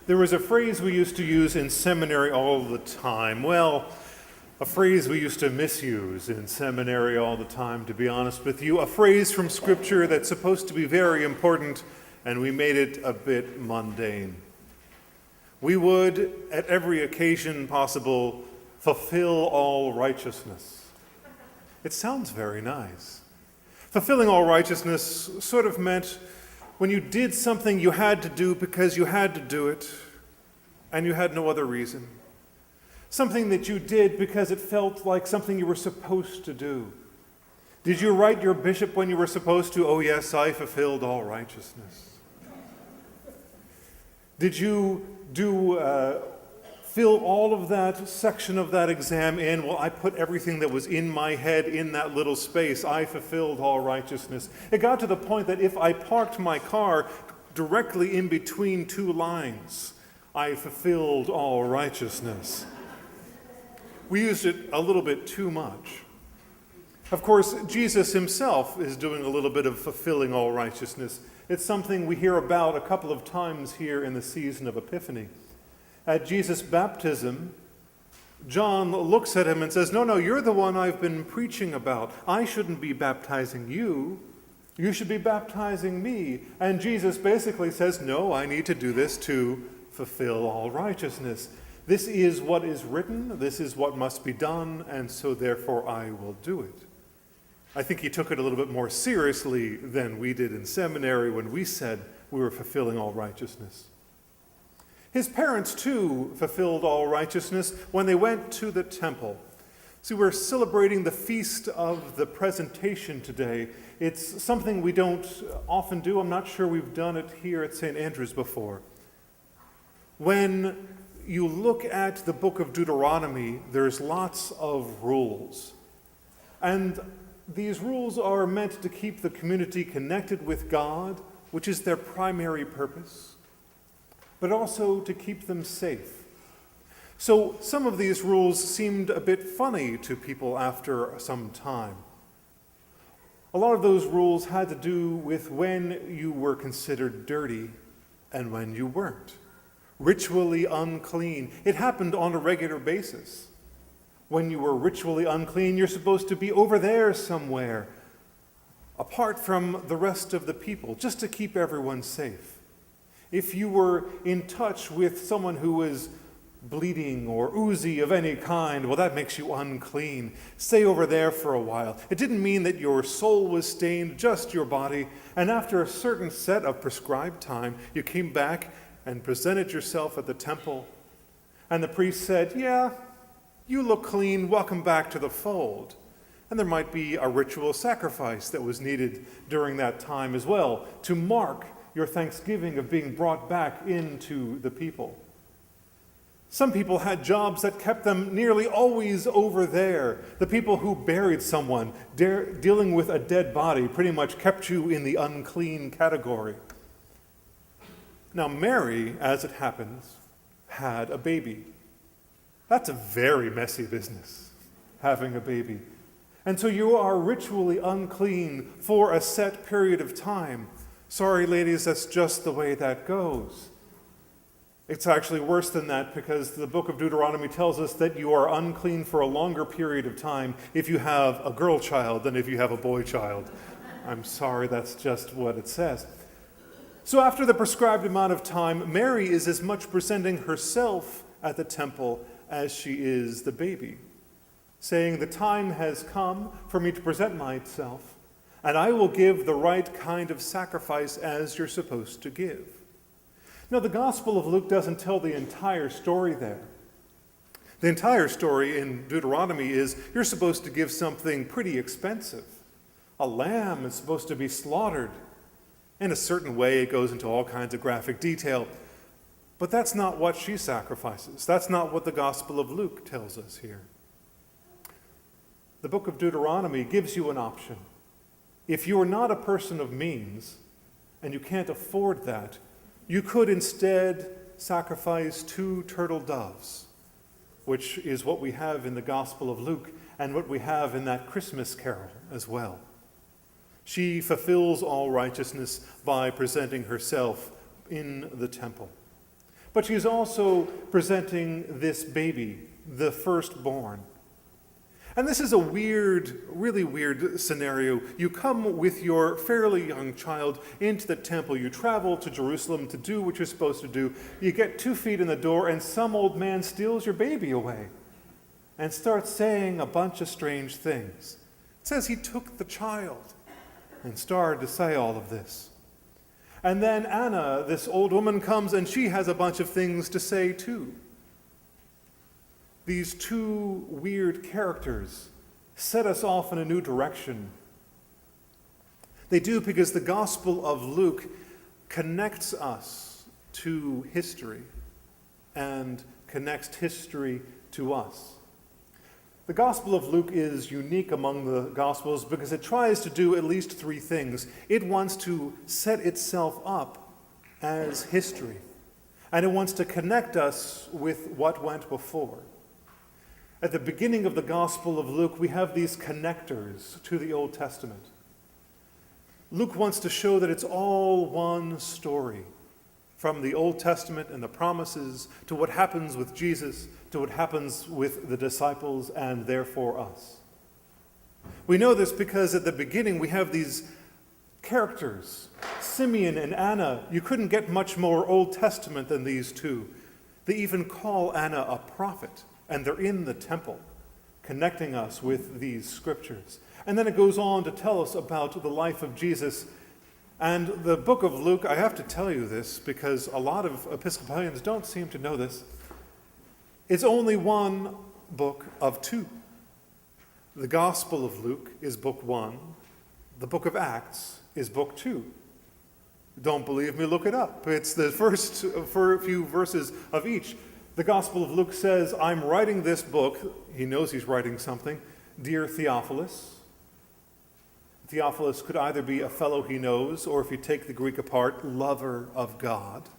There was a phrase we used to use in seminary all the time. Well, a phrase we used to misuse in seminary all the time, to be honest with you. A phrase from Scripture that's supposed to be very important, and we made it a bit mundane. We would, at every occasion possible, fulfill all righteousness. It sounds very nice. Fulfilling all righteousness sort of meant when you did something you had to do because you had to do it, and you had no other reason. Something that you did because it felt like something you were supposed to do. Did you write your bishop when you were supposed to? Oh yes, I fulfilled all righteousness. Did you fill all of that section of that exam in? Well, I put everything that was in my head in that little space. I fulfilled all righteousness. It got to the point that if I parked my car directly in between two lines, I fulfilled all righteousness. We used it a little bit too much. Of course, Jesus himself is doing a little bit of fulfilling all righteousness. It's something we hear about a couple of times here in the season of Epiphany. At Jesus' baptism, John looks at him and says, No, you're the one I've been preaching about. I shouldn't be baptizing you. You should be baptizing me. And Jesus basically says, no, I need to do this to fulfill all righteousness. This is what is written. This is what must be done. And so therefore I will do it. I think he took it a little bit more seriously than we did in seminary when we said we were fulfilling all righteousness. His parents, too, fulfilled all righteousness when they went to the temple. See, we're celebrating the feast of the presentation today. It's something we don't often do. I'm not sure we've done it here at St. Andrew's before. When you look at the book of Deuteronomy, there's lots of rules. And these rules are meant to keep the community connected with God, which is their primary purpose, but also to keep them safe. So some of these rules seemed a bit funny to people after some time. A lot of those rules had to do with when you were considered dirty and when you weren't. Ritually unclean. It happened on a regular basis. When you were ritually unclean, you're supposed to be over there somewhere, apart from the rest of the people, just to keep everyone safe. If you were in touch with someone who was bleeding or oozy of any kind, well, that makes you unclean. Stay over there for a while. It didn't mean that your soul was stained, just your body. And after a certain set of prescribed time, you came back and presented yourself at the temple. And the priest said, yeah, you look clean. Welcome back to the fold. And there might be a ritual sacrifice that was needed during that time as well to mark your thanksgiving of being brought back into the people. Some people had jobs that kept them nearly always over there. The people who buried someone, dealing with a dead body, pretty much kept you in the unclean category. Now, Mary, as it happens, had a baby. That's a very messy business, having a baby. And so you are ritually unclean for a set period of time. Sorry, ladies, that's just the way that goes. It's actually worse than that because the book of Deuteronomy tells us that you are unclean for a longer period of time if you have a girl child than if you have a boy child. I'm sorry, that's just what it says. So after the prescribed amount of time, Mary is as much presenting herself at the temple as she is the baby, saying, the time has come for me to present myself, and I will give the right kind of sacrifice as you're supposed to give. Now, the Gospel of Luke doesn't tell the entire story there. The entire story in Deuteronomy is you're supposed to give something pretty expensive. A lamb is supposed to be slaughtered. In a certain way, it goes into all kinds of graphic detail. But that's not what she sacrifices. That's not what the Gospel of Luke tells us here. The book of Deuteronomy gives you an option. If you are not a person of means, and you can't afford that, you could instead sacrifice 2 turtle doves, which is what we have in the Gospel of Luke and what we have in that Christmas carol as well. She fulfills all righteousness by presenting herself in the temple. but she's also presenting this baby, the firstborn. And this is a weird, really weird scenario. You come with your fairly young child into the temple. You travel to Jerusalem to do what you're supposed to do. You get 2 feet in the door, and some old man steals your baby away and starts saying a bunch of strange things. It says he took the child and started to say all of this. And then Anna, this old woman, comes and she has a bunch of things to say too. These 2 weird characters set us off in a new direction. They do because the Gospel of Luke connects us to history and connects history to us. The Gospel of Luke is unique among the Gospels because it tries to do at least 3 things. It wants to set itself up as history, and it wants to connect us with what went before. At the beginning of the Gospel of Luke, we have these connectors to the Old Testament. Luke wants to show that it's all one story, from the Old Testament and the promises to what happens with Jesus, to what happens with the disciples and therefore us. We know this because at the beginning we have these characters, Simeon and Anna. You couldn't get much more Old Testament than these 2. They even call Anna a prophet. And they're in the temple, connecting us with these scriptures. And then it goes on to tell us about the life of Jesus. And the book of Luke, I have to tell you this because a lot of Episcopalians don't seem to know this. It's only one book of 2. The Gospel of Luke is book 1. The book of Acts is book 2. Don't believe me? Look it up. It's the first few verses of each. The Gospel of Luke says, I'm writing this book. He knows he's writing something. Dear Theophilus. Theophilus could either be a fellow he knows, or if you take the Greek apart, lover of God.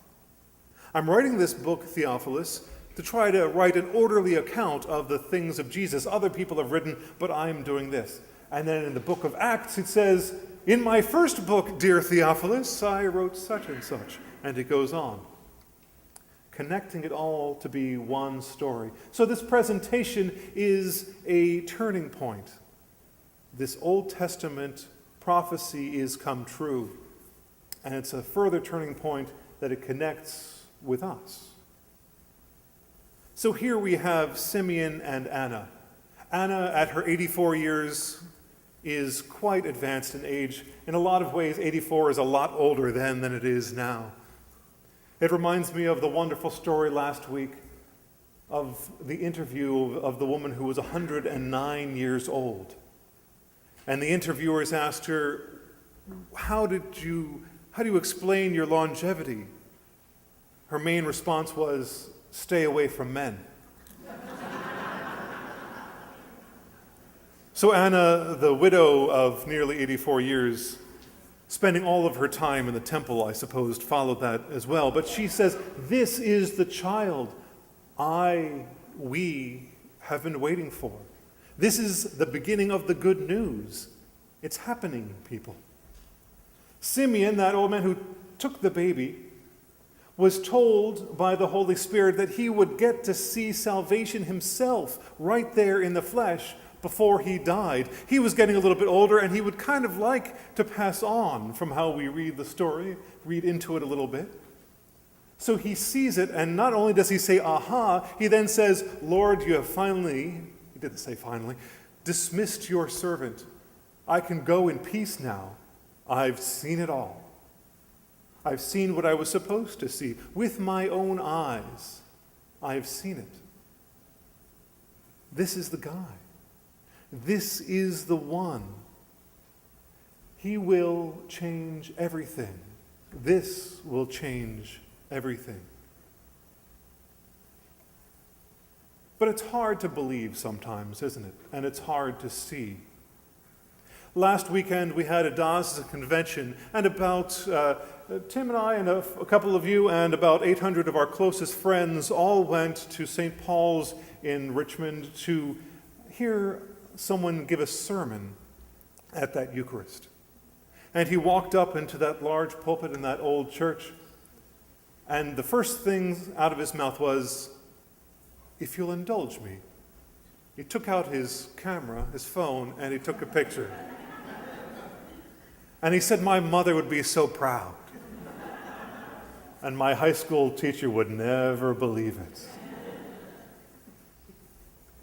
I'm writing this book, Theophilus, to try to write an orderly account of the things of Jesus. Other people have written, but I'm doing this. And then in the book of Acts, it says, in my first book, dear Theophilus, I wrote such and such. And it goes on, connecting it all to be one story. So this presentation is a turning point. This Old Testament prophecy is come true, and it's a further turning point that it connects with us. So here we have Simeon and Anna. Anna, at her 84 years, is quite advanced in age. In a lot of ways, 84 is a lot older then than it is now. It reminds me of the wonderful story last week of the interview of the woman who was 109 years old. And the interviewers asked her, how do you explain your longevity? Her main response was, stay away from men. So Anna, the widow of nearly 84 years, spending all of her time in the temple, I suppose, followed that as well. But she says, this is the child we have been waiting for. This is the beginning of the good news. It's happening, people. Simeon, that old man who took the baby, was told by the Holy Spirit that he would get to see salvation himself right there in the flesh before he died. He was getting a little bit older, and he would kind of like to pass on from how we read the story, read into it a little bit. So he sees it, and not only does he say, aha, he then says, Lord, you have finally, he didn't say finally, dismissed your servant. I can go in peace now. I've seen it all. I've seen what I was supposed to see. With my own eyes, I've seen it. This is the guy. This is the one. He will change everything. This will change everything. But it's hard to believe sometimes, isn't it? And it's hard to see. Last weekend we had a diocese convention, and about Tim and I and a couple of you and about 800 of our closest friends all went to St. Paul's in Richmond to hear someone give a sermon at that Eucharist. And he walked up into that large pulpit in that old church, And the first thing out of his mouth was, "If you'll indulge me." He took out his camera, his phone, and he took a picture. And he said, "My mother would be so proud. And my high school teacher would never believe it."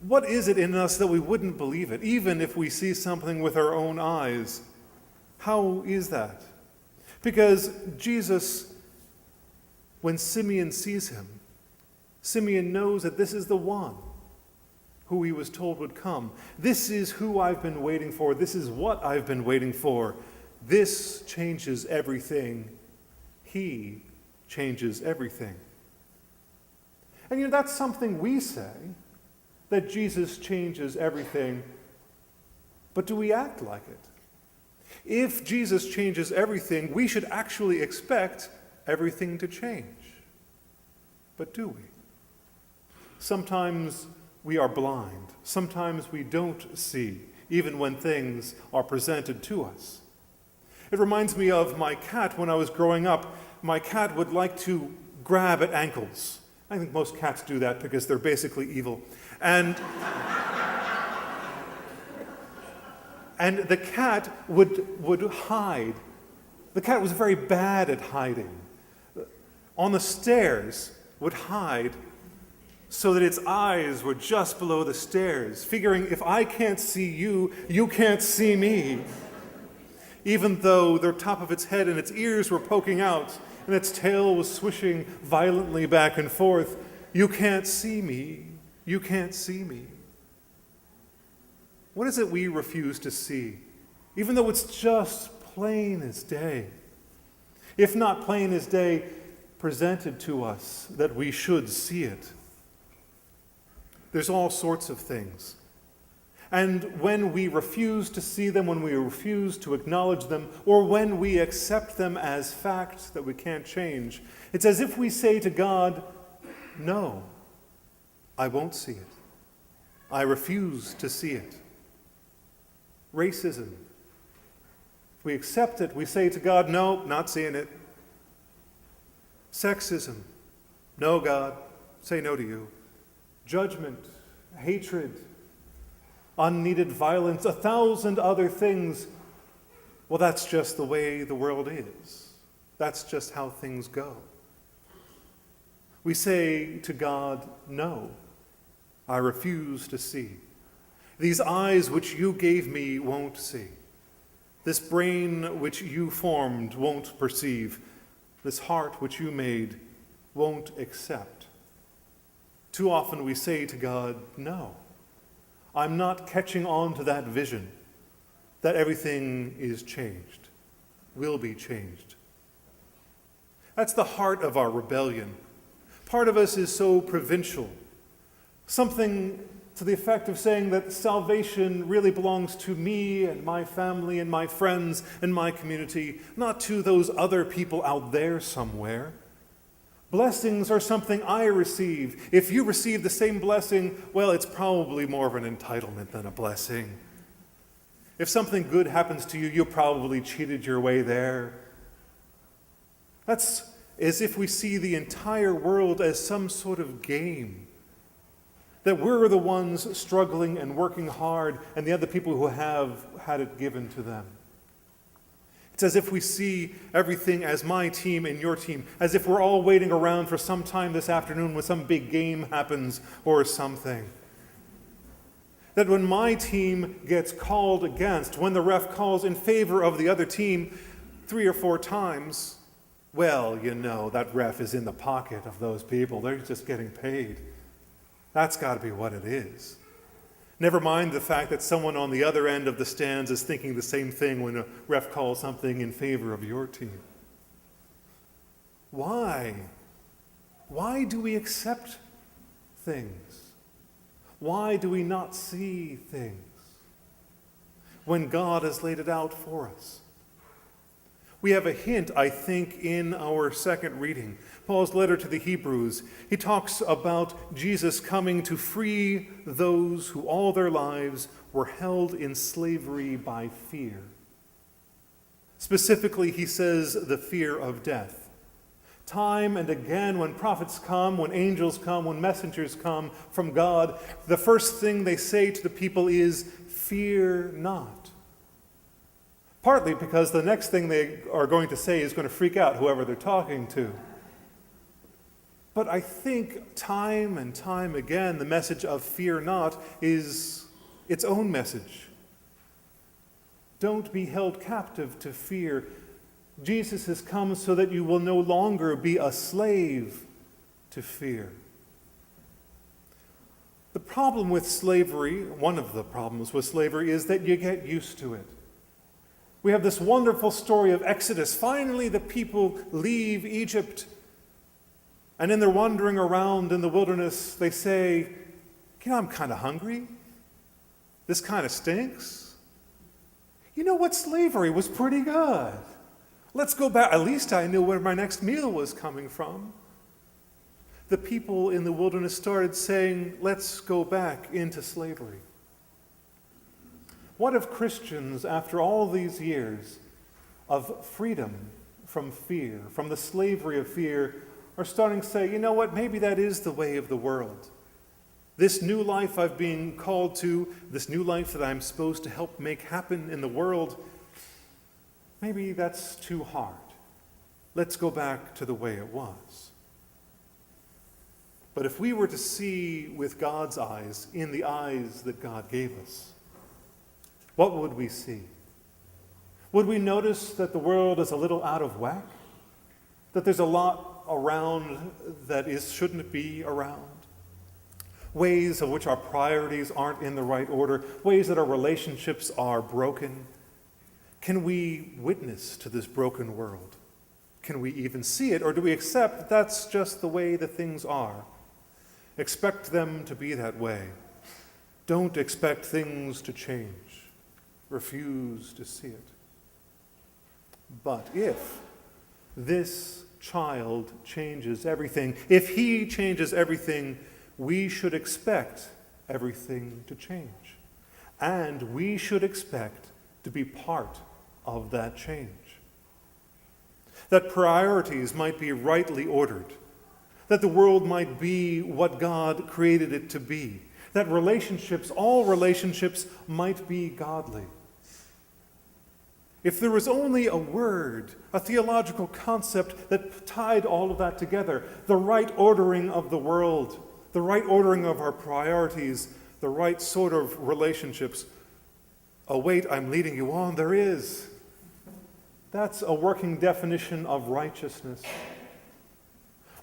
What is it in us that we wouldn't believe it, even if we see something with our own eyes? How is that? Because Jesus, when Simeon sees him, Simeon knows that this is the one who he was told would come. This is who I've been waiting for. This is what I've been waiting for. This changes everything. He changes everything. And that's something we say, that Jesus changes everything. But do we act like it? If Jesus changes everything, we should actually expect everything to change. But do we? Sometimes we are blind. Sometimes we don't see, even when things are presented to us. It reminds me of my cat when I was growing up. My cat would like to grab at ankles. I think most cats do that because they're basically evil. And the cat would hide. The cat was very bad at hiding. On the stairs, would hide so that its eyes were just below the stairs, figuring if I can't see you, you can't see me. Even though the top of its head and its ears were poking out, and its tail was swishing violently back and forth, you can't see me. You can't see me. What is it we refuse to see, even though it's just plain as day? If not plain as day, presented to us that we should see it. There's all sorts of things. And when we refuse to see them, when we refuse to acknowledge them, or when we accept them as facts that we can't change, it's as if we say to God, "No, I won't see it. I refuse to see it." Racism. If we accept it, we say to God, "No, not seeing it." Sexism. "No, God, say no to you." Judgment, hatred, unneeded violence, 1,000 other things. Well, that's just the way the world is. That's just how things go. We say to God, "No, I refuse to see. These eyes which you gave me won't see. This brain which you formed won't perceive. This heart which you made won't accept." Too often we say to God, "No, I'm not catching on to that vision, that everything is changed, will be changed." That's the heart of our rebellion. Part of us is so provincial, something to the effect of saying that salvation really belongs to me and my family and my friends and my community, not to those other people out there somewhere. Blessings are something I receive. If you receive the same blessing, well, it's probably more of an entitlement than a blessing. If something good happens to you, you probably cheated your way there. That's as if we see the entire world as some sort of game. That we're the ones struggling and working hard, and the other people who have had it given to them. It's as if we see everything as my team and your team, as if we're all waiting around for some time this afternoon when some big game happens or something. That when my team gets called against, when the ref calls in favor of the other team 3 or 4 times, well, that ref is in the pocket of those people. They're just getting paid. That's got to be what it is. Never mind the fact that someone on the other end of the stands is thinking the same thing when a ref calls something in favor of your team. Why? Why do we accept things? Why do we not see things when God has laid it out for us? We have a hint, I think, in our second reading. Paul's letter to the Hebrews, he talks about Jesus coming to free those who all their lives were held in slavery by fear. Specifically, he says the fear of death. Time and again, when prophets come, when angels come, when messengers come from God, the first thing they say to the people is, "Fear not." Partly because the next thing they are going to say is going to freak out whoever they're talking to. But I think time and time again, the message of fear not is its own message. Don't be held captive to fear. Jesus has come so that you will no longer be a slave to fear. The problem with slavery, one of the problems with slavery, is that you get used to it. We have this wonderful story of Exodus. Finally, the people leave Egypt. And in their wandering around in the wilderness, they say, I'm kind of hungry. This kind of stinks. You know what? Slavery was pretty good. Let's go back. At least I knew where my next meal was coming from. The people in the wilderness started saying, let's go back into slavery. What if Christians, after all these years of freedom from fear, from the slavery of fear, are starting to say, you know what, maybe that is the way of the world. This new life I've been called to, this new life that I'm supposed to help make happen in the world, maybe that's too hard. Let's go back to the way it was. But if we were to see with God's eyes, in the eyes that God gave us, what would we see? Would we notice that the world is a little out of whack? That there's a lot around that shouldn't be around? Ways of which our priorities aren't in the right order? Ways that our relationships are broken? Can we witness to this broken world? Can we even see it? Or do we accept that that's just the way the things are? Expect them to be that way. Don't expect things to change. Refuse to see it. But if this child changes everything, if he changes everything, we should expect everything to change. And we should expect to be part of that change. That priorities might be rightly ordered. That the world might be what God created it to be. That relationships, all relationships, might be godly. If there was only a word, a theological concept that tied all of that together, the right ordering of the world, the right ordering of our priorities, the right sort of relationships. Oh, wait, I'm leading you on. There is. That's a working definition of righteousness.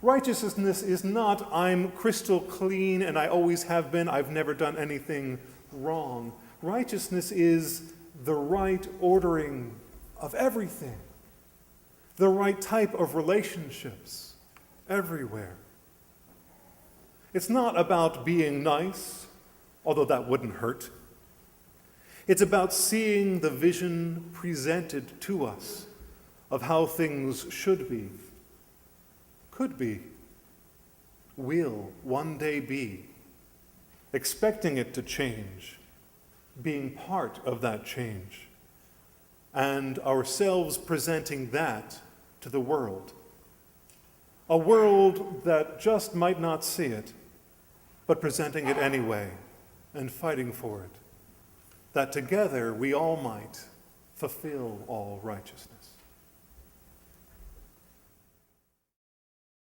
Righteousness is not, I'm crystal clean and I always have been, I've never done anything wrong. Righteousness is the right ordering of everything, the right type of relationships everywhere. It's not about being nice, although that wouldn't hurt. It's about seeing the vision presented to us of how things should be, could be, will one day be, expecting it to change, being part of that change, and ourselves presenting that to the world. A world that just might not see it, but presenting it anyway and fighting for it, that together we all might fulfill all righteousness.